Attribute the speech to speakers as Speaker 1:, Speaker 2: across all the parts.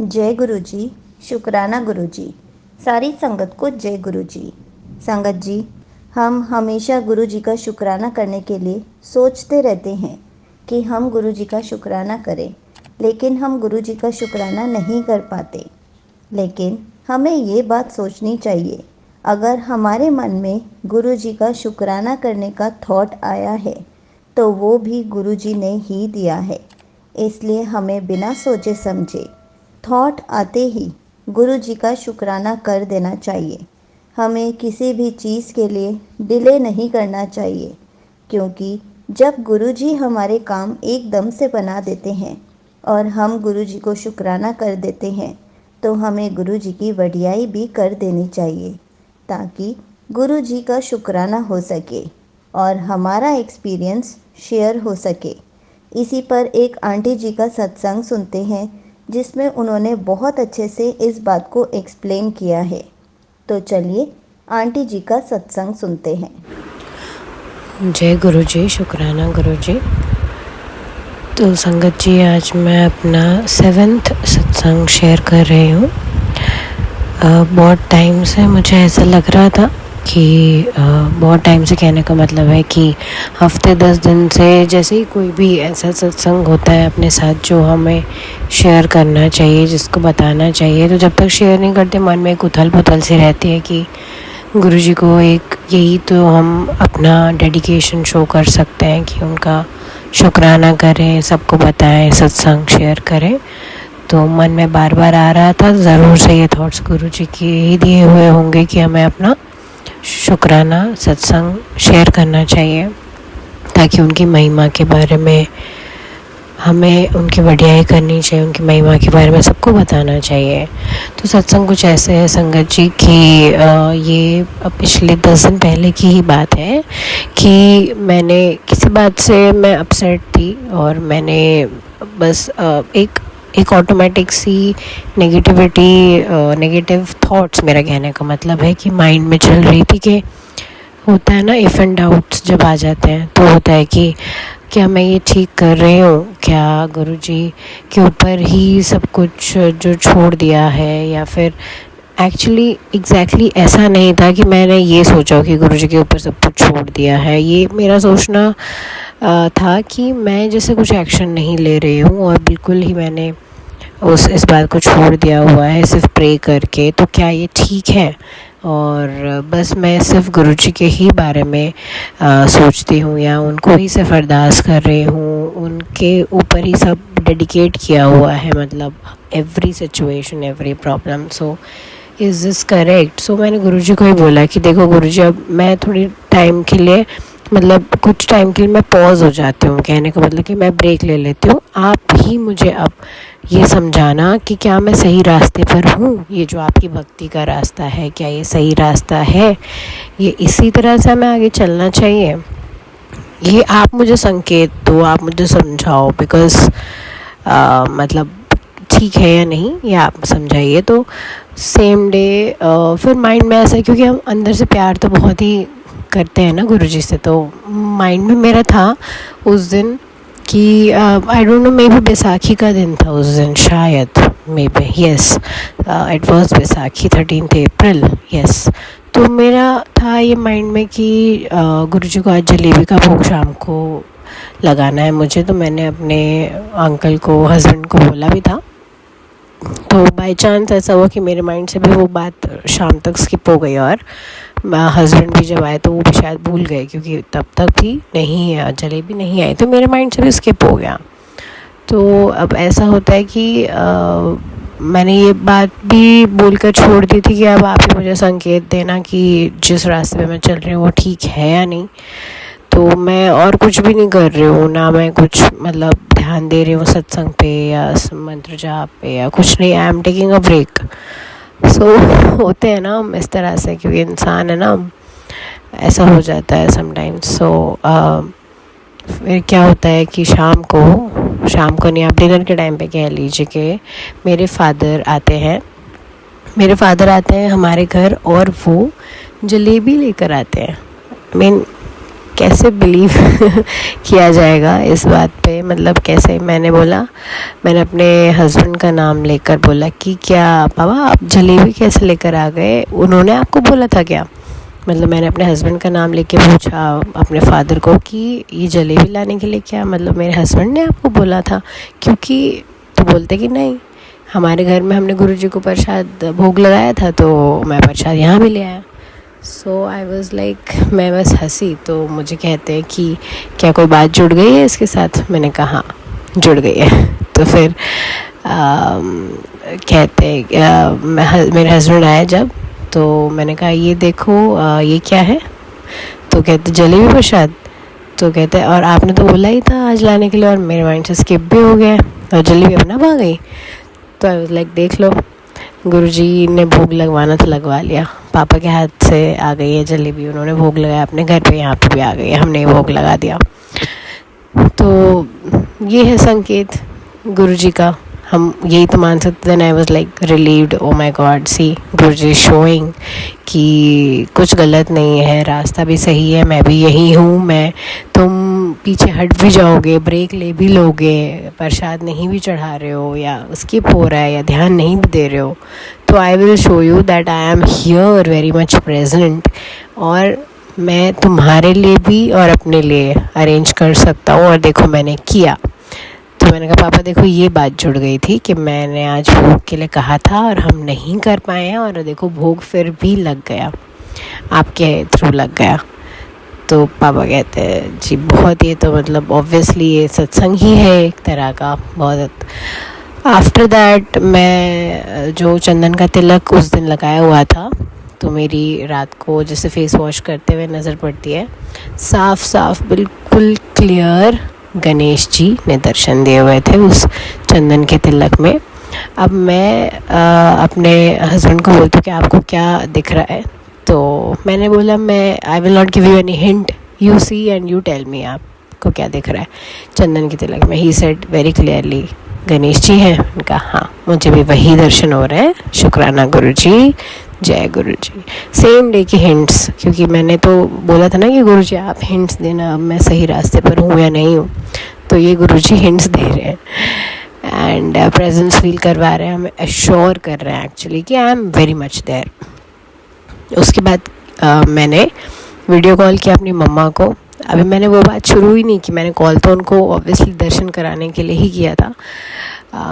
Speaker 1: जय गुरु जी। शुक्राना गुरु जी। सारी संगत को जय गुरु जी। संगत जी, हम हमेशा गुरु जी का शुक्राना करने के लिए सोचते रहते हैं कि हम गुरु जी का शुक्राना करें, लेकिन हम गुरु जी का शुक्राना नहीं कर पाते। लेकिन हमें ये बात सोचनी चाहिए, अगर हमारे मन में गुरु जी का शुक्राना करने का थॉट आया है तो वो भी गुरु जी ने ही दिया है। इसलिए हमें बिना सोचे समझे थॉट आते ही गुरु जी का शुक्राना कर देना चाहिए। हमें किसी भी चीज़ के लिए डिले नहीं करना चाहिए, क्योंकि जब गुरु जी हमारे काम एकदम से बना देते हैं और हम गुरु जी को शुक्राना कर देते हैं तो हमें गुरु जी की वडियाई भी कर देनी चाहिए, ताकि गुरु जी का शुक्राना हो सके और हमारा एक्सपीरियंस शेयर हो सके। इसी पर एक आंटी जी का सत्संग सुनते हैं, जिसमें उन्होंने बहुत अच्छे से इस बात को एक्सप्लेन किया है। तो चलिए आंटी जी का सत्संग सुनते हैं।
Speaker 2: जय गुरु जी। शुक्राना गुरु जी। तो संगत जी, आज मैं अपना 7th सत्संग शेयर कर रही हूँ। बहुत टाइम से मुझे ऐसा लग रहा था कि बहुत टाइम से कहने का मतलब है कि हफ्ते 10 दिन से जैसे ही कोई भी ऐसा सत्संग होता है अपने साथ जो हमें शेयर करना चाहिए, जिसको बताना चाहिए, तो जब तक शेयर नहीं करते मन में एक उथल पुथल सी रहती है कि गुरु जी को एक यही तो हम अपना डेडिकेशन शो कर सकते हैं कि उनका शुक्राना करें, सबको बताएं, सत्संग शेयर करें। तो मन में बार बार आ रहा था, ज़रूर से ये थॉट्स गुरु जी के ही दिए हुए होंगे कि हमें अपना शुक्राना सत्संग शेयर करना चाहिए, ताकि उनकी महिमा के बारे में हमें उनकी वडियाई करनी चाहिए, उनकी महिमा के बारे में सबको बताना चाहिए। तो सत्संग कुछ ऐसे है संगत जी कि ये पिछले 10 दिन पहले की ही बात है कि मैंने किसी बात से मैं अपसेट थी और मैंने बस एक ऑटोमेटिक सी नेगेटिव थॉट्स, मेरा कहने का मतलब है कि माइंड में चल रही थी कि होता है ना, इफ़ एंड डाउट्स जब आ जाते हैं तो होता है कि क्या मैं ये ठीक कर रही हूँ, क्या गुरु जी के ऊपर ही सब कुछ जो छोड़ दिया है, या फिर एक्चुअली एग्जैक्टली ऐसा नहीं था कि मैंने ये सोचा कि गुरु जी के ऊपर सब कुछ छोड़ दिया है। ये मेरा सोचना था कि मैं जैसे कुछ एक्शन नहीं ले रही हूँ और बिल्कुल ही मैंने इस बात को छोड़ दिया हुआ है सिर्फ प्रे करके, तो क्या ये ठीक है? और बस मैं सिर्फ गुरु जी के ही बारे में सोचती हूँ या उनको ही सिर्फ अरदास कर रही हूँ, उनके ऊपर ही सब डेडिकेट किया हुआ है, मतलब every situation, every problem. So is this correct? So मैंने गुरु जी को ही बोला कि देखो गुरु जी, अब मैं थोड़ी टाइम के लिए, मतलब कुछ टाइम के लिए मैं पॉज हो जाती हूँ, कहने का मतलब कि मैं ब्रेक ले लेती हूँ। आप ही मुझे अब ये समझाना कि क्या मैं सही रास्ते पर हूँ, ये जो आपकी भक्ति का रास्ता है, क्या ये सही रास्ता है, ये इसी तरह से हमें आगे चलना चाहिए, ये आप मुझे संकेत दो, आप मुझे समझाओ, बिकॉज़ मतलब ठीक है या नहीं ये आप समझाइए। तो सेम डे फिर माइंड में ऐसा, क्योंकि हम अंदर से प्यार तो बहुत ही करते हैं ना गुरु जी से, तो माइंड में मेरा था उस दिन कि I don't know, may be Baisakhi का दिन था उस दिन, शायद, may be, yes, it was Baisakhi, 13 April, yes. तो मेरा था ये माइंड में कि गुरु जी को आज जलेबी का भोग शाम को लगाना है मुझे। तो मैंने अपने अंकल को, हस्बैंड को बोला भी था। तो बाय चांस ऐसा हुआ कि मेरे माइंड से भी वो बात शाम तक स्किप हो गई और हस्बैंड भी जब आए तो वो भी शायद भूल गए, क्योंकि तब तक भी नहीं, जलेबी नहीं आई, तो मेरे माइंड से भी स्किप हो गया। तो अब ऐसा होता है कि मैंने ये बात भी बोलकर छोड़ दी थी कि अब आप ही मुझे संकेत देना कि जिस रास्ते पे मैं चल रही हूँ वो ठीक है या नहीं। तो मैं और कुछ भी नहीं कर रही हूँ, ना मैं कुछ मतलब ध्यान दे रही हूँ सत्संग पे या मंत्र जाप पे या कुछ नहीं। I am taking a break. So होते हैं ना हम इस तरह से, क्योंकि इंसान है ना, ऐसा हो जाता है समटाइम्स। सो फिर क्या होता है कि शाम को नहीं, आप डिनर के टाइम पे कह लीजिए कि मेरे फादर आते हैं हमारे घर, और वो जलेबी लेकर आते हैं। कैसे बिलीव किया जाएगा इस बात पे, मतलब कैसे। मैंने बोला, मैंने अपने हस्बैंड का नाम लेकर बोला कि क्या पापा आप जलेबी कैसे लेकर आ गए, उन्होंने आपको बोला था क्या? मतलब मैंने अपने हस्बैंड का नाम लेके पूछा अपने फादर को कि ये जलेबी लाने के लिए क्या, मतलब मेरे हस्बैंड ने आपको बोला था? क्योंकि तो बोलते कि नहीं, हमारे घर में हमने गुरुजी को प्रसाद भोग लगाया था तो मैं प्रसाद यहाँ भी ले आया। सो आई वॉज़ लाइक, मैं बस हंसी। तो मुझे कहते हैं कि क्या कोई बात जुड़ गई है इसके साथ? मैंने कहा हाँ जुड़ गई है। तो फिर कहते मेरे हस्बैंड आए जब, तो मैंने कहा ये देखो ये क्या है? तो कहते जलेबी प्रसाद। तो कहते और आपने तो बोला ही था आज लाने के लिए, और मेरे माइंड से स्किप भी हो गया और जलेबी अपना आ गई। तो आई वाज लाइक देख लो, गुरुजी ने भोग लगवाना तो लगवा लिया, पापा के हाथ से आ गई है जलेबी, उन्होंने भोग लगाया अपने घर पे, यहाँ पे भी आ गई है, हमने भोग लगा दिया। तो ये है संकेत गुरुजी का। हम यही तो मान सकते। Then I was like relieved, oh my god, see Guruji showing कि कुछ गलत नहीं है, रास्ता भी सही है, मैं भी यही हूँ। मैं तुम पीछे हट भी जाओगे, ब्रेक ले भी लोगे, प्रसाद नहीं भी चढ़ा रहे हो या स्किप हो रहा है या ध्यान नहीं भी दे रहे हो, तो I will show you that I am here very much present, और मैं तुम्हारे लिए भी और अपने लिए अरेंज कर सकता हूँ। और देखो मैंने किया। तो मैंने कहा पापा देखो ये बात जुड़ गई थी कि मैंने आज भोग के लिए कहा था और हम नहीं कर पाए हैं, और देखो भोग फिर भी लग गया, आपके थ्रू लग गया। तो पापा कहते हैं जी बहुत, ये तो मतलब ऑब्वियसली ये सत्संग ही है एक तरह का, बहुत। आफ्टर दैट मैं जो चंदन का तिलक उस दिन लगाया हुआ था, तो मेरी रात को जैसे फेस वॉश करते हुए नज़र पड़ती है, साफ साफ बिल्कुल क्लियर गणेश जी ने दर्शन दिए हुए थे उस चंदन के तिलक में। अब मैं अपने हस्बैंड को बोलती हूँ कि आपको क्या दिख रहा है? तो मैंने बोला मैं I will not give you any hint, you see and you tell me आपको क्या दिख रहा है चंदन के तिलक में। He said very clearly Ganesh ji हैं। उनका हाँ, मुझे भी वही दर्शन हो रहे हैं, शुक्राना गुरुजी, जय गुरुजी। सेम डे की हिंट्स, क्योंकि मैंने तो बोला था ना कि गुरुजी आप हिंट्स देना, अब मैं सही रास्ते पर हूँ या नहीं हूँ, तो ये गुरुजी हिंट्स दे रहे हैं एंड प्रेजेंस फील करवा रहे हैं, हमें एश्योर कर रहे हैं एक्चुअली कि I am very much there. उसके बाद मैंने वीडियो कॉल किया अपनी मम्मा को। अभी मैंने वो बात शुरू ही नहीं की, मैंने कॉल तो उनको ऑब्वियसली दर्शन कराने के लिए ही किया था।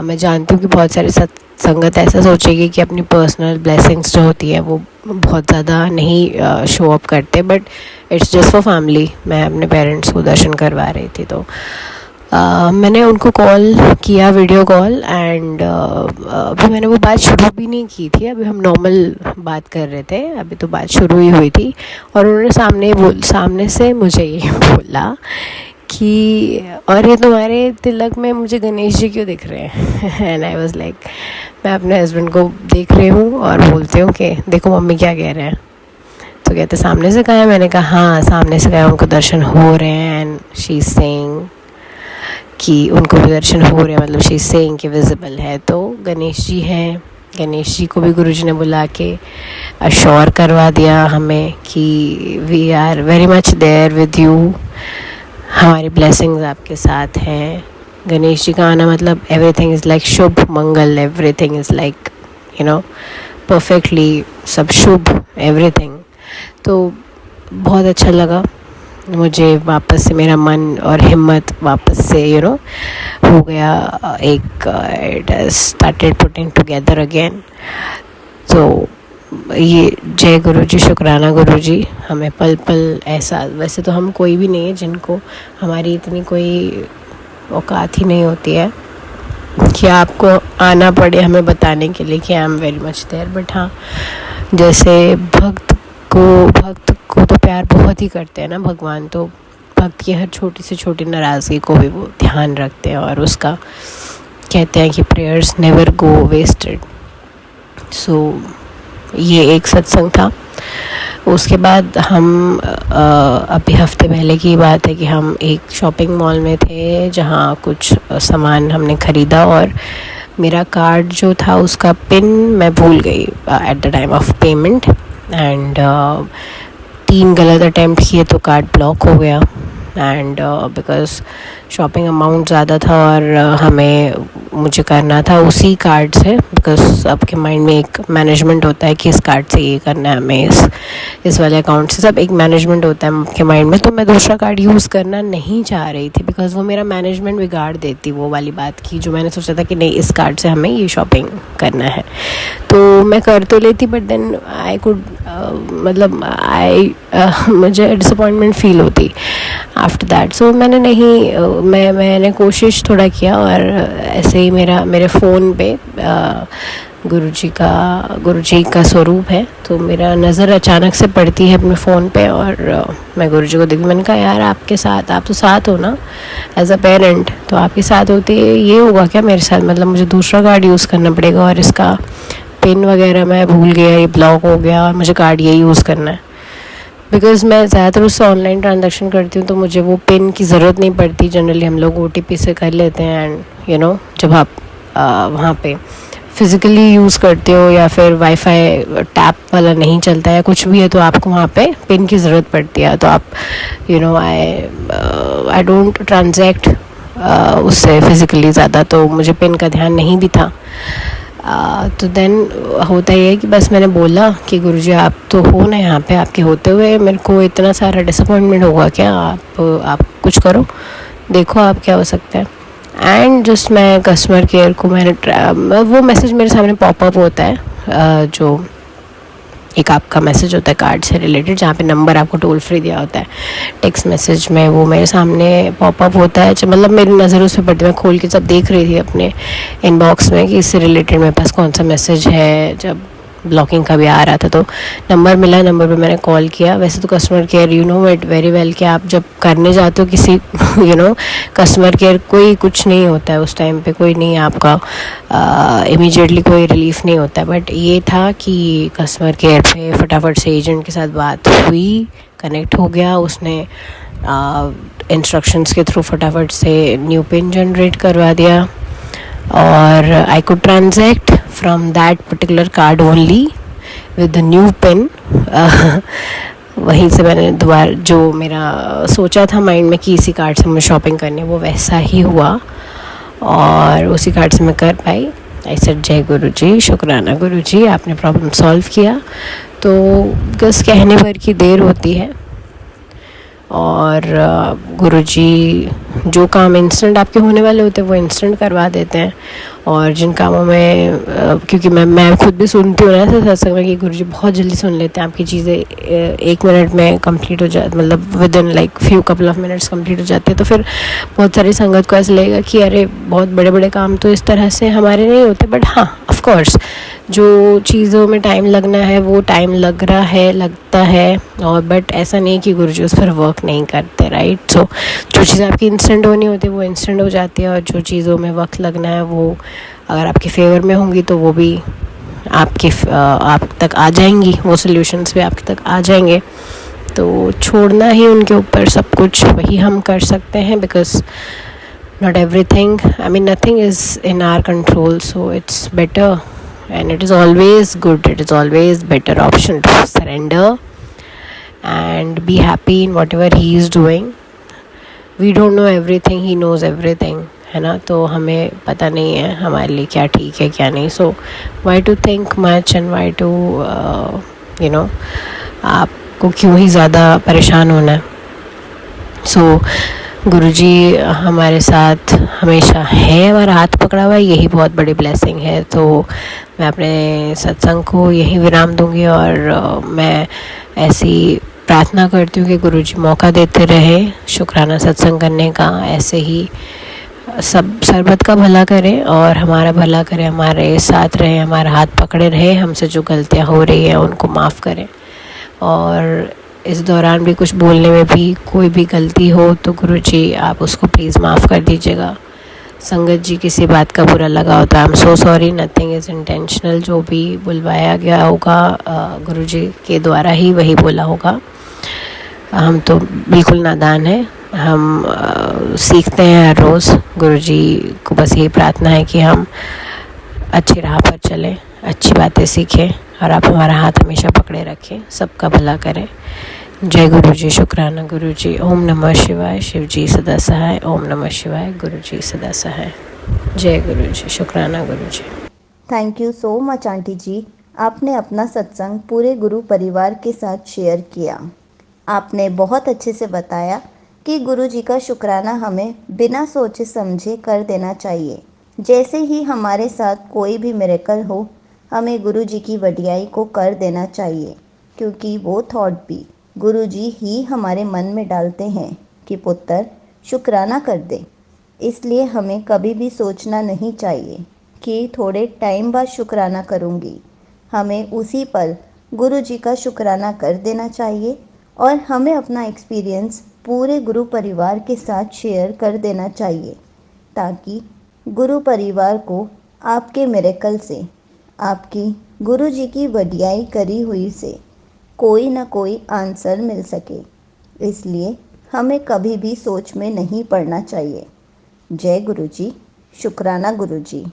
Speaker 2: मैं जानती हूँ कि बहुत सारे संगत ऐसा सोचेगी कि अपनी पर्सनल ब्लेसिंग्स जो होती है वो बहुत ज़्यादा नहीं शो अप करते, but it's just for family. मैं अपने पेरेंट्स को दर्शन करवा रही थी, तो मैंने उनको कॉल किया, वीडियो कॉल, एंड अभी मैंने वो बात शुरू भी नहीं की थी, अभी हम नॉर्मल बात कर रहे थे, अभी तो बात शुरू ही हुई थी। और उन्होंने सामने से मुझे ये बोला कि और ये तुम्हारे तिलक में मुझे गणेश जी क्यों दिख रहे हैं? एंड आई वाज लाइक, मैं अपने हस्बैंड को देख रही हूँ और बोलती हूँ कि देखो मम्मी क्या कह रहे हैं। तो कहते सामने से कहा है? मैंने कहा हाँ सामने से कहा, उनको दर्शन हो रहे हैं, एंड शी इज सेइंग कि उनको भी दर्शन हो रहे हैं, मतलब शी इज सेइंग कि विजिबल है। तो गणेश जी हैं, गणेश जी को भी गुरुजी ने बुला के अश्योर करवा दिया हमें कि we are very much there with you, हमारी ब्लेसिंग्स आपके साथ हैं। गणेश जी का आना मतलब एवरीथिंग इज़ लाइक शुभ मंगल, everything is like you know perfectly, सब शुभ एवरीथिंग। तो बहुत अच्छा लगा मुझे, वापस से मेरा मन और हिम्मत वापस से हो गया एक, it has started putting together again. तो ये जय गुरुजी, शुक्राना गुरुजी, हमें पल पल ऐसा, वैसे तो हम कोई भी नहीं है जिनको हमारी इतनी कोई औकात ही नहीं होती है कि आपको आना पड़े हमें बताने के लिए कि I am very much there, but हाँ जैसे भक्त को तो प्यार बहुत ही करते हैं ना भगवान, तो भक्त की हर छोटी से छोटी नाराज़गी को भी वो ध्यान रखते हैं, और उसका कहते हैं कि प्रेयर्स नेवर गो वेस्टेड। सो ये एक सत्संग था। उसके बाद हम अभी हफ्ते पहले की बात है कि हम एक शॉपिंग मॉल में थे जहाँ कुछ सामान हमने ख़रीदा, और मेरा कार्ड जो था उसका पिन मैं भूल गई at the time of payment, and 3 गलत अटैम्प्ट किए तो कार्ड ब्लॉक हो गया। एंड बिकॉज शॉपिंग अमाउंट ज़्यादा था और मुझे करना था उसी कार्ड से, बिकॉज आपके माइंड में एक मैनेजमेंट होता है कि इस कार्ड से ये करना है हमें, इस वाले अकाउंट से, सब एक मैनेजमेंट होता है आपके माइंड में। तो मैं दूसरा कार्ड यूज़ करना नहीं चाह रही थी, बिकॉज वो मेरा मैनेजमेंट बिगाड़ देती, वो वाली बात की जो मैंने सोचा था कि नहीं इस कार्ड से हमें ये शॉपिंग करना है। तो मैं कर तो लेती, बट देन आई कुड मतलब मुझे डिसअपॉइंटमेंट फील होती आफ्टर दैट। सो मैंने नहीं मैंने कोशिश थोड़ा किया, और ऐसे ही मेरे फ़ोन पे गुरुजी का स्वरूप है, तो मेरा नज़र अचानक से पड़ती है अपने फ़ोन पे, और मैं गुरुजी को देखी। मैंने कहा यार आप तो साथ हो ना एज अ पेरेंट, तो आपके साथ होते ये होगा क्या मेरे साथ, मतलब मुझे दूसरा कार्ड यूज़ करना पड़ेगा और इसका पिन वगैरह मैं भूल गया, ये ब्लॉक हो गया और मुझे कार्ड ये यूज़ करना है। बिकॉज़ मैं ज़्यादातर उससे ऑनलाइन ट्रांजैक्शन करती हूँ, तो मुझे वो पिन की ज़रूरत नहीं पड़ती। जनरली हम लोग OTP से कर लेते हैं, एंड जब आप वहाँ पे फ़िज़िकली यूज़ करते हो या फिर वाईफाई टैप वाला नहीं चलता है कुछ भी है, तो आपको वहाँ पे पिन की ज़रूरत पड़ती है। तो आप आई डोंट ट्रांजैक्ट उससे फ़िज़िकली ज़्यादा, तो मुझे पिन का ध्यान नहीं भी था। तो देन होता ही है कि बस मैंने बोला कि गुरुजी आप तो हो ना यहाँ पे, आपके होते हुए मेरे को इतना सारा डिसअपॉइंटमेंट होगा क्या, आप कुछ करो, देखो आप क्या हो सकता है। एंड जस्ट मैं कस्टमर केयर को वो मैसेज मेरे सामने पॉपअप होता है, जो एक आपका मैसेज होता है कार्ड से रिलेटेड, जहाँ पे नंबर आपको टोल फ्री दिया होता है टेक्स्ट मैसेज में, वो मेरे सामने पॉपअप होता है। मतलब मेरी नज़र उस पर पड़ती है, मैं खोल के जब देख रही थी अपने इनबॉक्स में कि इससे रिलेटेड मेरे पास कौन सा मैसेज है, जब ब्लॉकिंग का भी आ रहा था, तो नंबर मिला, नंबर पे मैंने कॉल किया। वैसे तो customer care it very well कि आप जब करने जाते हो किसी कस्टमर केयर, कोई कुछ नहीं होता है उस टाइम पे, कोई नहीं आपका इमीडिएटली कोई रिलीफ नहीं होता है। बट ये था कि कस्टमर केयर पे फटाफट से एजेंट के साथ बात हुई, कनेक्ट हो गया, उसने इंस्ट्रक्शंस के थ्रू फटाफट से न्यू पिन जनरेट करवा दिया, और I could transact from that particular card only with the new pin। वहीं से मैंने दोबारा जो मेरा सोचा था माइंड में कि इसी कार्ड से मुझे शॉपिंग करनी है, वो वैसा ही हुआ और उसी कार्ड से मैं कर पाई। आई सेड जय गुरुजी, शुक्राना गुरुजी, आपने प्रॉब्लम सॉल्व किया। तो बस कहने भर की देर होती है, और गुरुजी जो काम इंस्टेंट आपके होने वाले होते हैं वो इंस्टेंट करवा देते हैं। और जिन कामों में क्योंकि मैं खुद भी सुनती हूँ ना ऐसे सत्संग में कि गुरुजी बहुत जल्दी सुन लेते हैं आपकी चीज़ें, 1 मिनट में कंप्लीट हो जाती, मतलब with in like few couple of minutes complete हो जाती है। तो फिर बहुत सारी संगत को ऐसा लगेगा कि अरे बहुत बड़े बड़े काम तो इस तरह से हमारे नहीं होते। बट हाँ, ऑफ कोर्स जो चीज़ों में टाइम लगना है वो टाइम लगता है, और बट ऐसा नहीं कि गुरुजी उस पर वर्क नहीं करते, राइट। सो जो चीज़ आपकी इंस्टेंट होनी होती है वो इंस्टेंट हो जाती है, और जो चीज़ों में वक्त लगना है वो अगर आपके फेवर में होंगी तो वो भी आप तक आ जाएंगी, वो सॉल्यूशंस भी आपके तक आ जाएंगे। तो छोड़ना ही उनके ऊपर सब कुछ, वही हम कर सकते हैं, because not everything, I mean nothing is in our control, so it's better and it is always good, it is always better option to surrender and be happy in whatever he is doing. We don't know everything, he knows everything, है ना। तो हमें पता नहीं है हमारे लिए क्या ठीक है क्या नहीं। सो why to think much and why to आपको क्यों ही ज़्यादा परेशान होना है। सो गुरुजी हमारे साथ हमेशा है, हमारा हाथ पकड़ा हुआ है, यही बहुत बड़ी ब्लेसिंग है। तो मैं अपने सत्संग को यही विराम दूंगी, और मैं ऐसी प्रार्थना करती हूँ कि गुरुजी मौका देते रहे शुक्राना सत्संग करने का, ऐसे ही सब सर्वत का भला करें और हमारा भला करें, हमारे साथ रहे, हमारा हाथ पकड़े रहे, हमसे जो गलतियाँ हो रही हैं उनको माफ़ करें। और इस दौरान भी कुछ बोलने में भी कोई भी गलती हो तो गुरुजी आप उसको प्लीज़ माफ़ कर दीजिएगा। संगत जी किसी बात का बुरा लगा हो तो I am so sorry, nothing is intentional. जो भी बुलवाया गया होगा गुरुजी के द्वारा ही वही बोला होगा। हम तो बिल्कुल नादान हैं, हम सीखते हैं हर रोज़। गुरुजी को बस यही प्रार्थना है कि हम अच्छी राह पर चलें, अच्छी बातें सीखें, और आप हमारा हाथ हमेशा पकड़े रखें, सबका भला करें। जय गुरु जी, शुक्राना गुरु जी। ओम नमः शिवाय, शिव जी सदा सहाय। ओम नमः शिवाय, गुरु जी सदा सहाय। जय गुरु जी, शुक्राना Guru ji.
Speaker 1: Thank you so much aunty ji, आपने अपना सत्संग पूरे गुरु परिवार के साथ शेयर किया। आपने बहुत अच्छे से बताया कि गुरु जी का शुक्राना हमें बिना सोचे समझे कर देना चाहिए। जैसे ही हमारे साथ कोई भी मिरेकल हो, हमें गुरु जी की वडियाई को कर देना चाहिए, क्योंकि वो थॉट भी गुरु जी ही हमारे मन में डालते हैं कि पुत्र शुक्राना कर दे। इसलिए हमें कभी भी सोचना नहीं चाहिए कि थोड़े टाइम बाद शुक्राना करूँगी। हमें उसी पल गुरु जी का शुक्राना कर देना चाहिए और हमें अपना एक्सपीरियंस पूरे गुरु परिवार के साथ शेयर कर देना चाहिए, ताकि गुरु परिवार को आपके मिरेकल से, आपकी गुरु जी की वडियाई करी हुई से कोई ना कोई आंसर मिल सके। इसलिए हमें कभी भी सोच में नहीं पड़ना चाहिए। जय गुरु जी, शुक्राना गुरु जी।